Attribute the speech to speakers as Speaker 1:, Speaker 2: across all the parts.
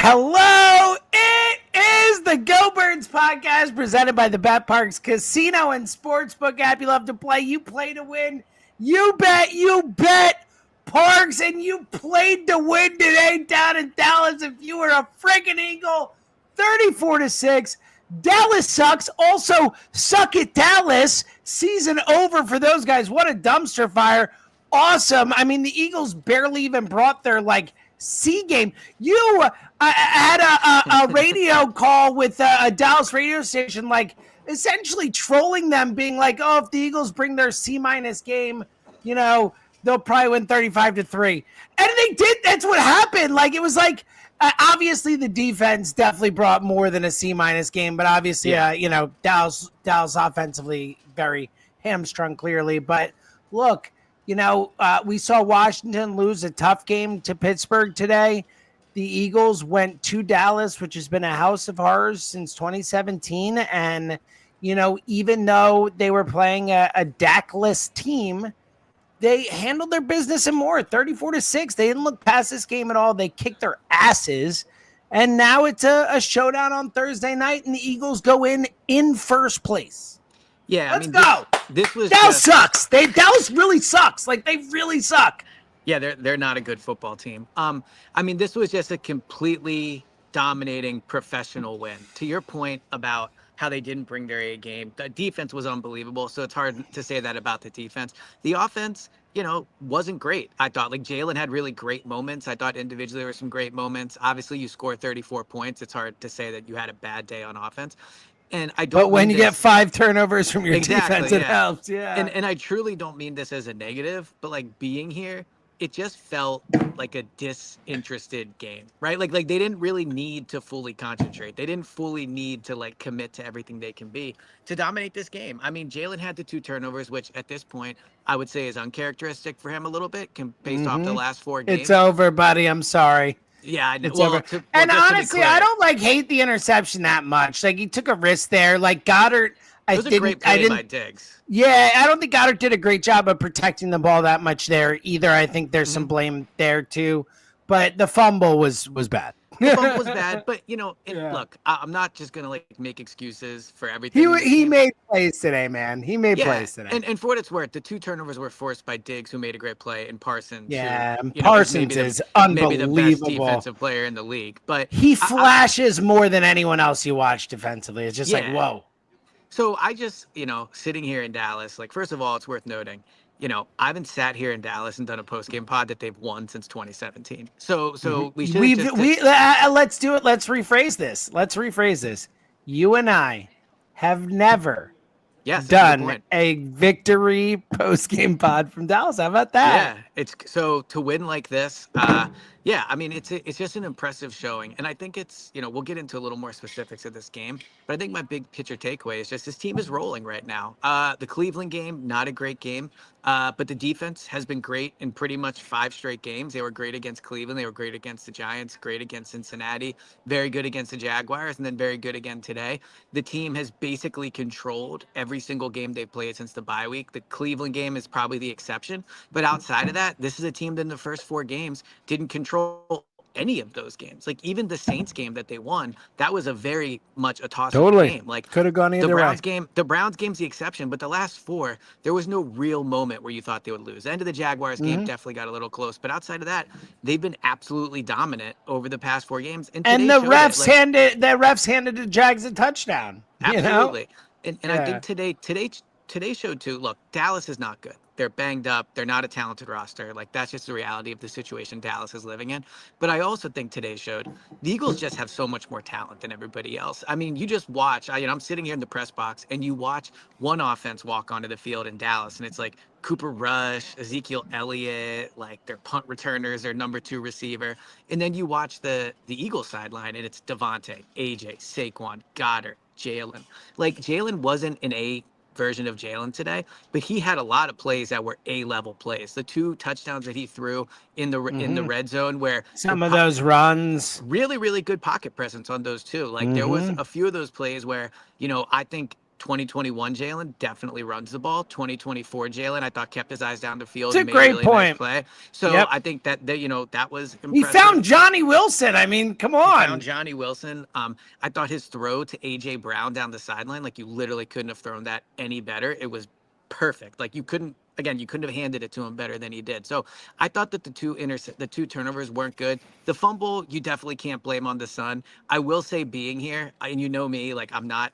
Speaker 1: Hello, it is the Go Birds podcast presented by the Bet Parks Casino and Sportsbook app. You love to play, you play to win. You bet, Parks, and you played to win today down in Dallas. If you were a freaking Eagle, 34-6. Dallas sucks. Also, suck it, Dallas. Season over for those guys. What a dumpster fire. Awesome. I mean, the Eagles barely even brought their, C game. You had a radio call with a Dallas radio station, essentially trolling them, being like, oh, if the Eagles bring their C- game, they'll probably win 35-3. And they did. That's what happened. Obviously the defense definitely brought more than a C- game, but obviously, Dallas offensively very hamstrung clearly. But look, we saw Washington lose a tough game to Pittsburgh today. The Eagles went to Dallas, which has been a house of horrors since 2017. And, even though they were playing a Dak-less team, they handled their business and more. 34-6. They didn't look past this game at all. They kicked their asses. And now it's a showdown on Thursday night, and the Eagles go in first place.
Speaker 2: Yeah,
Speaker 1: let's go.
Speaker 2: This was
Speaker 1: Dallas sucks. Dallas really sucks. They really suck.
Speaker 2: Yeah, they're not a good football team. This was just a completely dominating professional win. To your point about how they didn't bring their A game, the defense was unbelievable. So it's hard to say that about the defense. The offense, wasn't great. I thought Jalen had really great moments. I thought individually there were some great moments. Obviously, you score 34 points. It's hard to say that you had a bad day on offense. And I don't.
Speaker 1: But when you get 5 turnovers from your defense, it helps. Yeah.
Speaker 2: And I truly don't mean this as a negative, but being here, it just felt like a disinterested game, right? Like they didn't really need to fully concentrate. They didn't fully need to commit to everything they can be to dominate this game. I mean, Jalen had the 2 turnovers, which at this point I would say is uncharacteristic for him a little bit based off the last 4 games.
Speaker 1: It's over, buddy. I'm sorry.
Speaker 2: Yeah,
Speaker 1: it's over. And honestly, I don't hate the interception that much. He took a risk there. Goddard,
Speaker 2: it was a great play by Diggs.
Speaker 1: Yeah, I don't think Goddard did a great job of protecting the ball that much there either. I think there's some blame there too, but the fumble was bad.
Speaker 2: The fumble was bad, but look, I'm not just gonna make excuses for everything.
Speaker 1: He made plays today, man. He made plays today.
Speaker 2: And for what it's worth, the 2 turnovers were forced by Diggs, who made a great play, and Parsons.
Speaker 1: Yeah,
Speaker 2: who,
Speaker 1: Parsons is unbelievable.
Speaker 2: Maybe the best defensive player in the league, but
Speaker 1: he flashes more than anyone else you watch defensively. It's just whoa.
Speaker 2: So I just, sitting here in Dallas, first of all, it's worth noting, I haven't sat here in Dallas and done a post-game pod that they've won since 2017. So we should
Speaker 1: let's do it. Let's rephrase this. You and I have never done a victory post-game pod from Dallas. How about that?
Speaker 2: Yeah, it's so to win like this. It's just an impressive showing, and I think it's we'll get into a little more specifics of this game, but I think my big picture takeaway is just this team is rolling right now. The Cleveland game, not a great game, but the defense has been great in pretty much 5 straight games. They were great against Cleveland, they were great against the Giants, great against Cincinnati, very good against the Jaguars, and then very good again today. The team has basically controlled every single game they played since the bye week. The Cleveland game is probably the exception, but outside of that, this is a team that in the first 4 games didn't control any of those games. Even the Saints game that they won, that was a very much a toss-up game.
Speaker 1: Could have gone either way.
Speaker 2: The Browns game's the exception, but the last 4, there was no real moment where you thought they would lose. The end of the Jaguars game definitely got a little close, but outside of that, they've been absolutely dominant over the past 4 games.
Speaker 1: And the refs handed the Jags a touchdown.
Speaker 2: Absolutely. And I think today showed too. Look, Dallas is not good. They're banged up. They're not a talented roster. That's just the reality of the situation Dallas is living in. But I also think today showed the Eagles just have so much more talent than everybody else. I mean, you just watch. I'm sitting here in the press box, and you watch one offense walk onto the field in Dallas, and it's Cooper Rush, Ezekiel Elliott, their punt returners, their number 2 receiver. And then you watch the Eagles sideline, and it's Devontae, AJ, Saquon, Goddard, Jalen. Jalen wasn't an A version of Jalen today, but he had a lot of plays that were A-level plays. The 2 touchdowns that he threw in the red zone, where
Speaker 1: some of those runs,
Speaker 2: really, really good pocket presence on those 2. There was a few of those plays where, I think 2021 Jalen definitely runs the ball. 2024 Jalen, I thought, kept his eyes down the field
Speaker 1: It's a
Speaker 2: and made a
Speaker 1: great
Speaker 2: really nice
Speaker 1: point.
Speaker 2: play. So
Speaker 1: Yep.
Speaker 2: I think that that was
Speaker 1: He
Speaker 2: impressive.
Speaker 1: found Johnny Wilson. I mean, come
Speaker 2: He found
Speaker 1: on.
Speaker 2: Johnny Wilson. I thought his throw to AJ Brown down the sideline, like you literally couldn't have thrown that any better. It was perfect. Like you couldn't have handed it to him better than he did. So I thought that the two turnovers weren't good. The fumble, you definitely can't blame on the Sun. I will say, being here, and you know me, like I'm not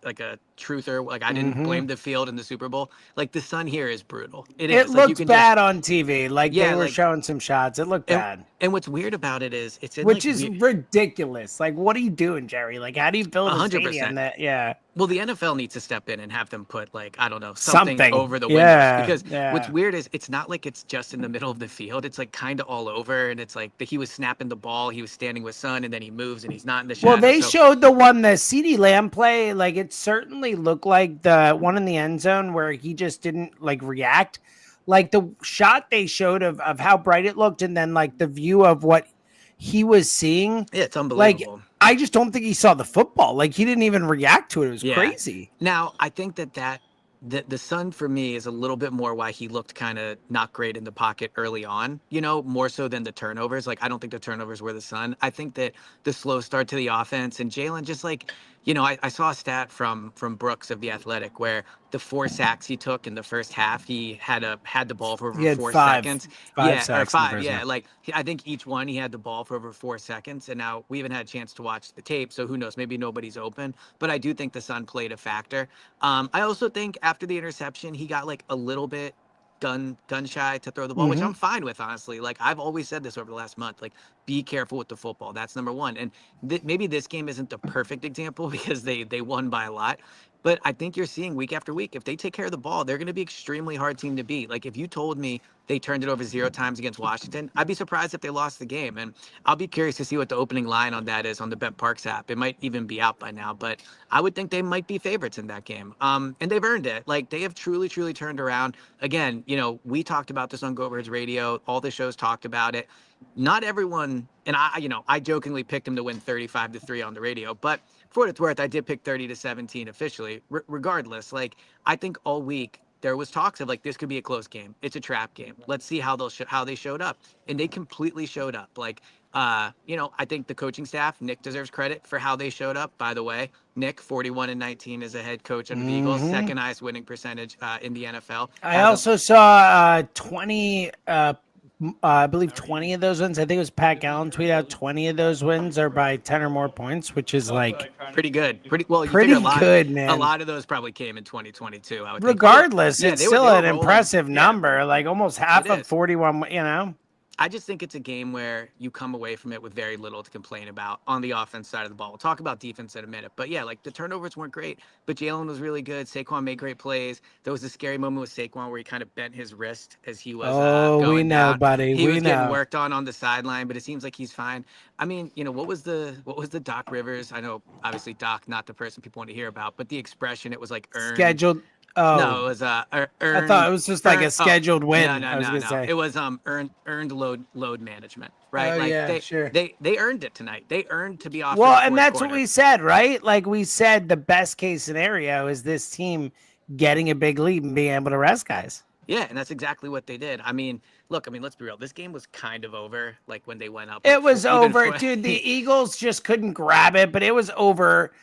Speaker 2: like a truther. Like I didn't blame the field in the Super Bowl. Like the Sun here is brutal. It
Speaker 1: It
Speaker 2: is. Like you
Speaker 1: looked
Speaker 2: can just
Speaker 1: bad on TV. Like they
Speaker 2: yeah,
Speaker 1: were
Speaker 2: like
Speaker 1: showing some shots. It looked
Speaker 2: and
Speaker 1: bad.
Speaker 2: and what's weird about it is it's in
Speaker 1: Which
Speaker 2: like
Speaker 1: is ridiculous. Like, what are you doing, Jerry? Like, how do you build a stadium
Speaker 2: 100%.
Speaker 1: that? Yeah,
Speaker 2: Well, the NFL needs to step in and have them put, like, I don't know, something over the windows,
Speaker 1: Yeah,
Speaker 2: because what's
Speaker 1: yeah.
Speaker 2: weird is it's not like it's just in the middle of the field. It's like kind of all over, and it's like he was snapping the ball, he was standing with Sun, and then he moves and he's not in the
Speaker 1: Well,
Speaker 2: shadow.
Speaker 1: they
Speaker 2: So
Speaker 1: showed the CeeDee Lamb play. Like, it certainly looked like the one in the end zone where he just didn't like react. Like the shot they showed of how bright it looked, and then like the view of what he was seeing.
Speaker 2: yeah, it's
Speaker 1: Like,
Speaker 2: unbelievable.
Speaker 1: I just don't think he saw the football. Like, he didn't even react to it. It was
Speaker 2: Yeah.
Speaker 1: crazy.
Speaker 2: Now, I think that the Sun for me is a little bit more why he looked kind of not great in the pocket early on, more so than the turnovers. Like, I don't think the turnovers were the Sun. I think that the slow start to the offense and Jalen just like, I saw a stat from Brooks of The Athletic where the 4 sacks he took in the first half, he had the ball for over
Speaker 1: He had
Speaker 2: 4 seconds.
Speaker 1: five
Speaker 2: Yeah, or
Speaker 1: sacks in the
Speaker 2: 5.
Speaker 1: first
Speaker 2: Yeah,
Speaker 1: half.
Speaker 2: like I think each one he had the ball for over 4 seconds. And now we haven't had a chance to watch the tape, so who knows? Maybe nobody's open. But I do think the Sun played a factor. I also think after the interception, he got like a little bit gun shy to throw the ball, which I'm fine with, honestly. Like I've always said this over the last month, like be careful with the football. That's number one. And maybe this game isn't the perfect example because they won by a lot. But I think you're seeing week after week, if they take care of the ball, they're going to be extremely hard team to beat. Like if you told me they turned it over 0 times against Washington, I'd be surprised if they lost the game. And I'll be curious to see what the opening line on that is on the Bet Parks app. It might even be out by now, but I would think they might be favorites in that game. And they've earned it. Like they have truly, truly turned around. Again, we talked about this on Go Birds Radio. All the shows talked about it. Not everyone, and I jokingly picked them to win 35-3 on the radio, but for what it's worth, I did pick 30-17 officially. Regardless, like I think all week there was talks of like this could be a close game. It's a trap game. Let's see how how they showed up, and they completely showed up. Like, I think the coaching staff, Nick deserves credit for how they showed up. By the way, Nick, 41-19 as a head coach under the Eagles, second highest winning percentage in the NFL.
Speaker 1: I also saw 20. I believe 20 of those wins. I think it was Pat Gallen tweeted out 20 of those wins are by 10 or more points, which is like
Speaker 2: pretty good. Pretty well.
Speaker 1: Pretty good, man.
Speaker 2: A lot of those probably came in 2022. I would
Speaker 1: Regardless,
Speaker 2: think.
Speaker 1: it's still an impressive number. Like almost half of 41.
Speaker 2: I just think it's a game where you come away from it with very little to complain about on the offense side of the ball. We'll talk about defense in a minute. But yeah, like the turnovers weren't great, but Jalen was really good. Saquon made great plays. There was a scary moment with Saquon where he kind of bent his wrist as he was going
Speaker 1: we know,
Speaker 2: down.
Speaker 1: buddy.
Speaker 2: He
Speaker 1: we
Speaker 2: was
Speaker 1: know.
Speaker 2: getting worked on the sideline, but it seems like he's fine. I mean, what was the Doc Rivers? I know obviously Doc, not the person people want to hear about, but the expression, it was like earned.
Speaker 1: Scheduled. Oh
Speaker 2: No, it was
Speaker 1: earned, I thought it was just like a scheduled win.
Speaker 2: No,
Speaker 1: I was gonna say
Speaker 2: it was earned load management, right?
Speaker 1: Oh,
Speaker 2: like
Speaker 1: yeah, sure.
Speaker 2: They earned it tonight. They earned to be off.
Speaker 1: Well, and that's what we said, right? Like we said, the best case scenario is this team getting a big lead and being able to rest guys.
Speaker 2: Yeah, and that's exactly what they did. I mean, look, let's be real. This game was kind of over, like when they went up.
Speaker 1: It was over, dude. The Eagles just couldn't grab it, but it was over.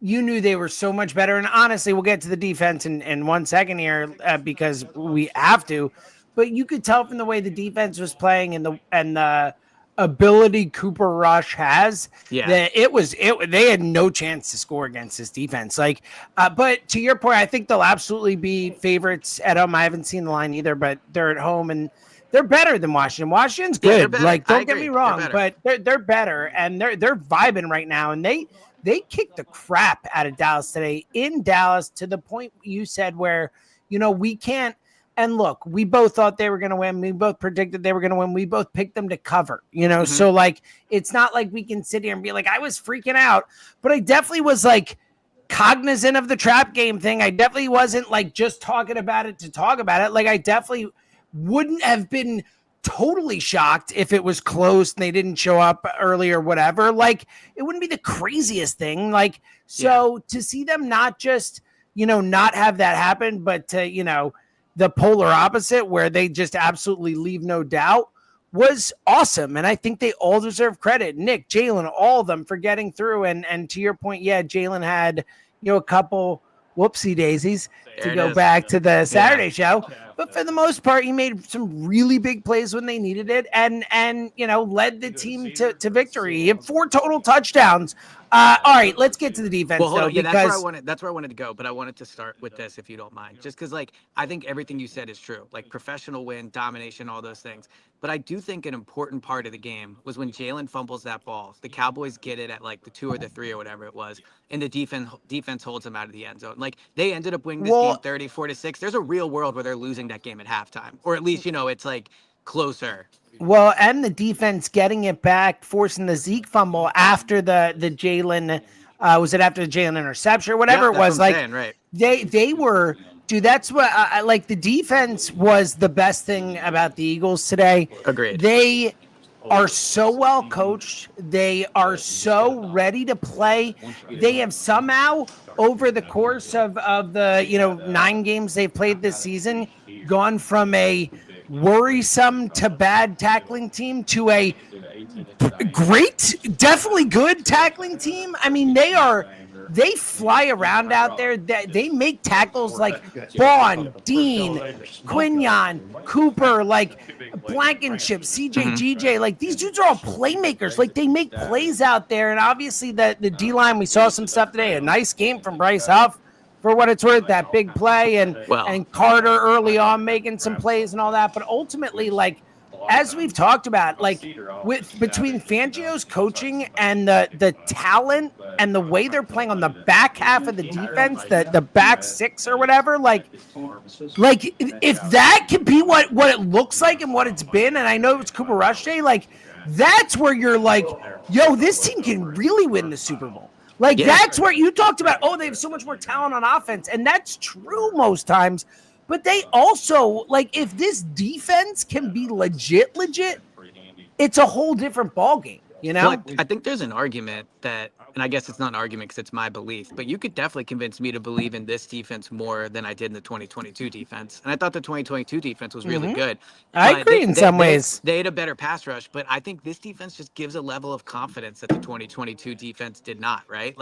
Speaker 1: You knew they were so much better. And honestly, we'll get to the defense in 1 second here because we have to. But you could tell from the way the defense was playing and the ability Cooper Rush has that they had no chance to score against this defense. Like, but to your point, I think they'll absolutely be favorites at home. I haven't seen the line either, but they're at home and they're better than Washington. Washington's good. Like, don't get me wrong, but they're better and they're vibing right now. And they kicked the crap out of Dallas today in Dallas to the point you said where, we can't. And look, we both thought they were going to win. We both predicted they were going to win. We both picked them to cover, So like, it's not like we can sit here and be like, I was freaking out, but I definitely was like cognizant of the trap game thing. I definitely wasn't like just talking about it to talk about it. Like I definitely wouldn't have been totally shocked if it was close and they didn't show up early or whatever. Like it wouldn't be the craziest thing. Like, so to see them not just not have that happen, but to, the polar opposite where they just absolutely leave no doubt was awesome. And I think they all deserve credit. Nick, Jalen, all of them for getting through. And to your point, yeah, Jalen had, a couple whoopsie daisies to go back to the Saturday show. But for the most part, he made some really big plays when they needed it and led the team to victory. He had 4 total touchdowns. All right, let's get to the defense.
Speaker 2: Well, hold on. Yeah,
Speaker 1: because
Speaker 2: that's where I wanted to go. But I wanted to start with this, if you don't mind, just because I think everything you said is true. Professional win, domination, all those things. But I do think an important part of the game was when Jalen fumbles that ball. The Cowboys get it at the 2 or the 3 or whatever it was, and the defense holds them out of the end zone. They ended up winning this game 34-6. There's a real world where they're losing that game at halftime, or at least it's closer.
Speaker 1: Well, and the defense getting it back, forcing the Zeke fumble after the Jalen, was it after the Jalen interception or whatever it was?
Speaker 2: Right.
Speaker 1: They were, dude. That's what I like. The defense was the best thing about the Eagles today.
Speaker 2: Agreed.
Speaker 1: They are so well coached. They are so ready to play. They have somehow, over the course of the 9 games they've played this season, gone from a worrisome to bad tackling team to a great, definitely good tackling team. I mean, they fly around out there. They make tackles like Vaughn, Dean, Quinion, Cooper, Blankenship, CJ, GJ. These dudes are all playmakers. They make plays out there. And obviously the D-line, we saw some stuff today. A nice game from Bryce Huff, for what it's worth, that big play, and Carter early on making some plays and all that. But ultimately, as we've talked about, between Fangio's coaching and the talent and the way they're playing on the back half of the defense, the back 6 or whatever, if that could be what it looks like and what it's been, and I know it's Cooper Rush Day, that's where you're yo, this team can really win the Super Bowl. That's where you talked about, they have so much more talent on offense. And that's true most times. But they also, if this defense can be legit, it's a whole different ballgame,
Speaker 2: Well, I think there's an argument that, and I guess it's not an argument because it's my belief, but you could definitely convince me to believe in this defense more than I did in the 2022 defense. And I thought the 2022 defense was really good.
Speaker 1: I agree in some ways.
Speaker 2: They had a better pass rush, but I think this defense just gives a level of confidence that the 2022 defense did not, right?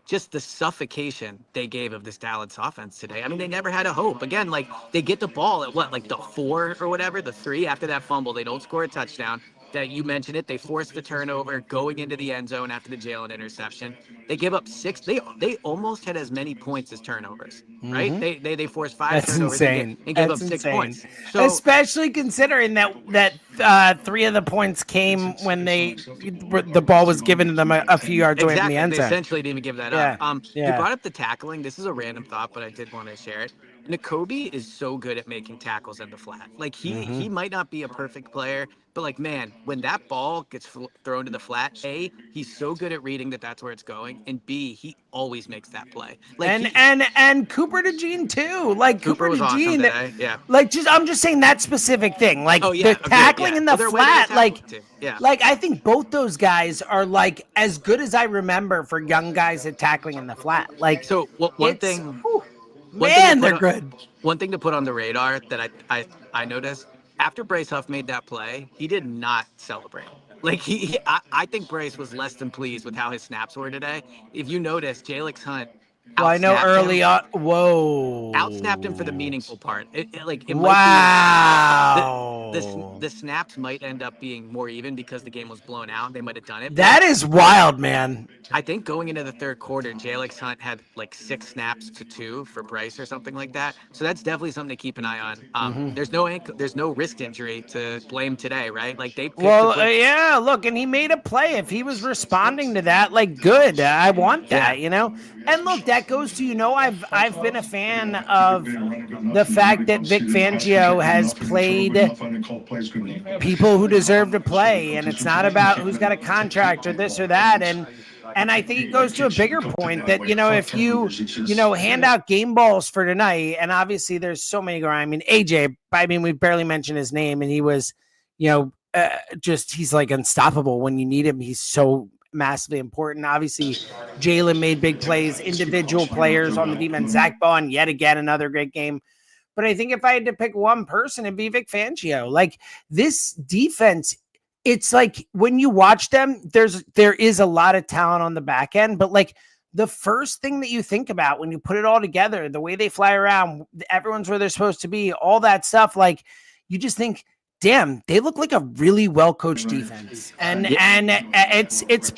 Speaker 2: Just the suffocation they gave of this Dallas offense today. I mean, they never had a hope. Again, they get the ball at the 4 or whatever, the 3 after that fumble. They don't score a touchdown. That you mentioned it. They forced the turnover going into the end zone after the Jalen interception. They give up 6. They almost had as many points as turnovers, right? They forced 5 turnovers and gave up 6 points.
Speaker 1: So, especially considering that 3 of the points came when the ball was given to them a few yards away from the end zone.
Speaker 2: They essentially didn't even give that up. You brought up the tackling. This is a random thought, but I did want to share it. Nakobe is so good at making tackles in the flat. He might not be a perfect player, but man, when that ball gets thrown to the flat, A, he's so good at reading that's where it's going, and B, he always makes that play.
Speaker 1: And Cooper DeJean too.
Speaker 2: Cooper was awesome today. Yeah.
Speaker 1: I'm just saying that specific thing. The tackling in the flat. I think both those guys are as good as I remember for young guys at tackling in the flat.
Speaker 2: So one thing.
Speaker 1: They're good.
Speaker 2: One thing to put on the radar that I noticed, after Bryce Huff made that play, he did not celebrate. I think Bryce was less than pleased with how his snaps were today. If you notice, Jalen Hunt
Speaker 1: Well, I know early on. Whoa.
Speaker 2: Outsnapped him for the meaningful part.
Speaker 1: Wow.
Speaker 2: The snaps might end up being more even because the game was blown out. They might have done it.
Speaker 1: That is wild, man.
Speaker 2: I think going into the third quarter, Jalen Hunt had 6 snaps to 2 for Bryce or something like that. So that's definitely something to keep an eye on. There's no wrist injury to blame today, right? They picked
Speaker 1: yeah, look, and he made a play. If he was responding to that, good. I want that, And look, that goes to, I've been a fan of the fact that Vic Fangio has played people who deserve to play, and it's not about who's got a contract or this or that. And I think it goes to a bigger point that, if you, hand out game balls for tonight, and obviously there's so many going on. I mean, AJ, we barely mentioned his name, and he was, he's unstoppable when you need him. He's so massively important. Obviously, Jalen made big plays, individual players on the defense. Zach Bond, yet again, another great game. But I think if I had to pick one person, it'd be Vic Fangio. Like this defense, it's like when you watch them, there is a lot of talent on the back end, but like the first thing that you think about when you put it all together, the way they fly around, everyone's where they're supposed to be, all that stuff, like you just think, damn, they look like a really well-coached defense. And it's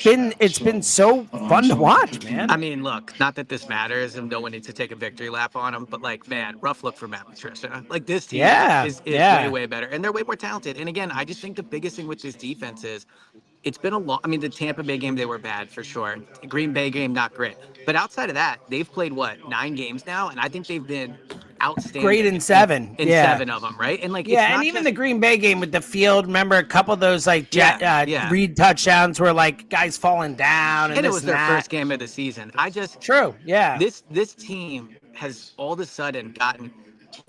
Speaker 1: been so fun to watch, man.
Speaker 2: I mean, look, not that this matters and no one needs to take a victory lap on them, but like, man, rough look for Matt Patricia. Like this team is way, way better. And they're way more talented. And again, I just think the biggest thing with this defense is it's been the Tampa Bay game, they were bad for sure. Green Bay game, not great. But outside of that, they've played 9 games now, and I think they've been outstanding.
Speaker 1: Great in 7.
Speaker 2: In 7 of them, right? And like,
Speaker 1: yeah, and even the Green Bay game with the field, remember a couple of those like Reed touchdowns where like guys falling down, and
Speaker 2: it was their first game of the season. This team has all of a sudden gotten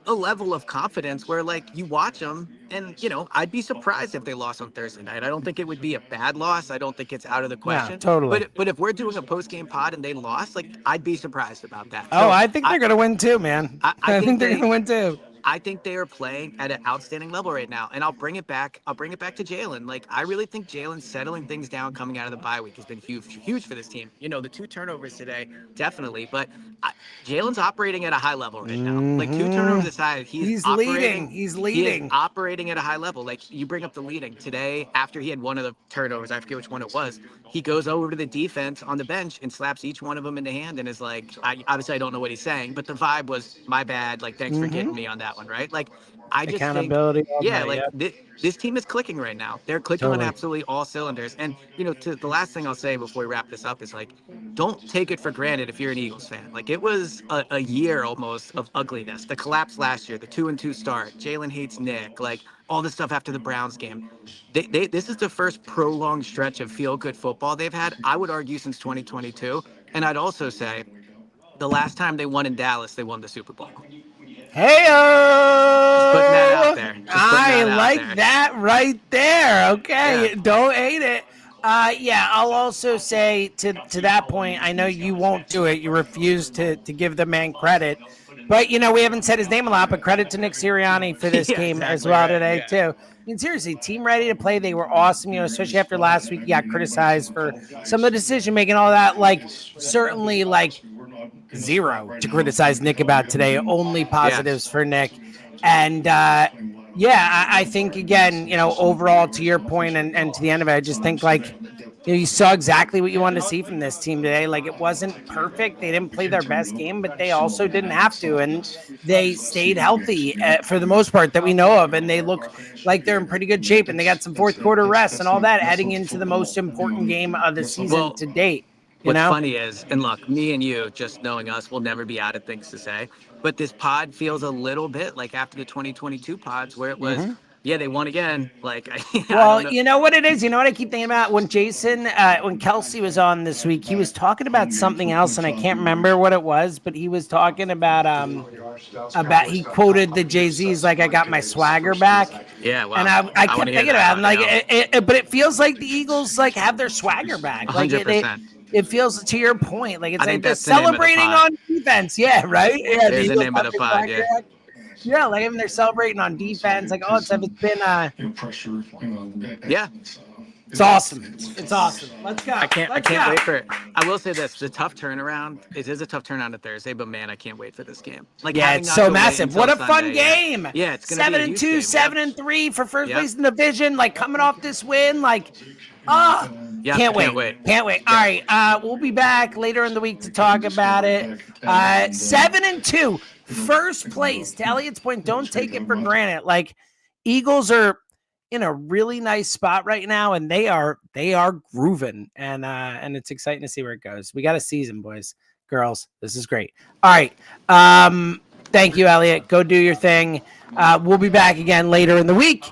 Speaker 2: a level of confidence where like you watch them and I'd be surprised if they lost on Thursday night. I don't think it would be a bad loss. I don't think it's out of the question.
Speaker 1: Yeah, totally.
Speaker 2: But if we're doing a post-game pod and they lost, like I'd be surprised about that.
Speaker 1: Oh, so I think they're going to win too, man. I think they're going to win too.
Speaker 2: I think they are playing at an outstanding level right now, and I'll bring it back to Jalen. Like I really think Jalen settling things down coming out of the bye week has been huge for this team. The 2 turnovers today, definitely, but Jalen's operating at a high level right now. Like 2 turnovers aside, he's
Speaker 1: leading. He's leading.
Speaker 2: He is operating at a high level. Like you bring up the leading today after he had one of the turnovers. I forget which one it was. He goes over to the defense on the bench and slaps each one of them in the hand and is like, obviously I don't know what he's saying, but the vibe was my bad. Like thanks for getting me on that one, right? Like I just
Speaker 1: accountability.
Speaker 2: This team is clicking right now. They're clicking on absolutely all cylinders. And to the last thing I'll say before we wrap this up is like, don't take it for granted if you're an Eagles fan. Like it was a year almost of ugliness. The collapse last year, the 2-2 start, Jalen hates Nick, like all the stuff after the Browns game. This is the first prolonged stretch of feel-good football they've had, I would argue, since 2022. And I'd also say the last time they won in Dallas, they won the Super Bowl.
Speaker 1: Hey-o!
Speaker 2: Just putting that out there.
Speaker 1: I like that right there. Okay, Don't hate it. I'll also say to that point, I know you won't do it. You refuse to give the man credit. But, we haven't said his name a lot, but credit to Nick Sirianni for this game as well today, too. I mean, seriously, team ready to play. They were awesome, especially after last week. He got criticized for some of the decision-making, all that. Like, certainly, like, zero to criticize Nick about today. Only positives for Nick. And, I think, again, overall, to your point and to the end of it, I just think, like, you saw exactly what you wanted to see from this team today. Like, it wasn't perfect. They didn't play their best game, but they also didn't have to. And they stayed healthy for the most part that we know of. And they look like they're in pretty good shape. And they got some fourth quarter rest and all that heading into the most important game of the season to date.
Speaker 2: What's funny is, and look, me and you, just knowing us, will never be out of things to say. But this pod feels a little bit like after the 2022 pods where it was, they won again. Like,
Speaker 1: you know what it is? You know what I keep thinking about? When when Kelsey was on this week, he was talking about something else, and I can't remember what it was, but he was talking about he quoted the Jay-Z's, like, I got my swagger back.
Speaker 2: Yeah, wow.
Speaker 1: And I kept thinking about it, like, but it feels like the Eagles, like, have their swagger back.
Speaker 2: 100%.
Speaker 1: It feels, to your point, like it's like they're celebrating on defense. Yeah, right? Yeah,
Speaker 2: there's the name of the pod,
Speaker 1: Yeah, like even they're celebrating on defense. Like, it's been It's awesome. It's awesome. Let's go.
Speaker 2: I can't wait for it. I will say this: the tough turnaround. It is a tough turnaround to Thursday, but man, I can't wait for this game. Like,
Speaker 1: it's so massive. What a fun game!
Speaker 2: Yeah, it's gonna be
Speaker 1: 7-2, 7-3 for first place in the division. Like coming off this win, like, can't wait. All right, we'll be back later in the week to talk about it. 7-2, first place. To Elliot's point, don't take it for granted. Like, Eagles are in a really nice spot right now, and they are grooving, and it's exciting to see where it goes. We got a season, boys, girls. This is great. All right. Thank you, Elliot. Go do your thing. We'll be back again later in the week.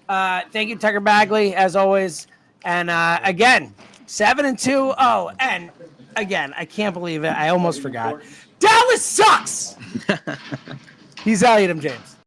Speaker 1: Thank you, Tucker Bagley, as always. And again, 7-2. Oh, and again, I can't believe it. I almost forgot. Dallas sucks. He's Elliot M. James.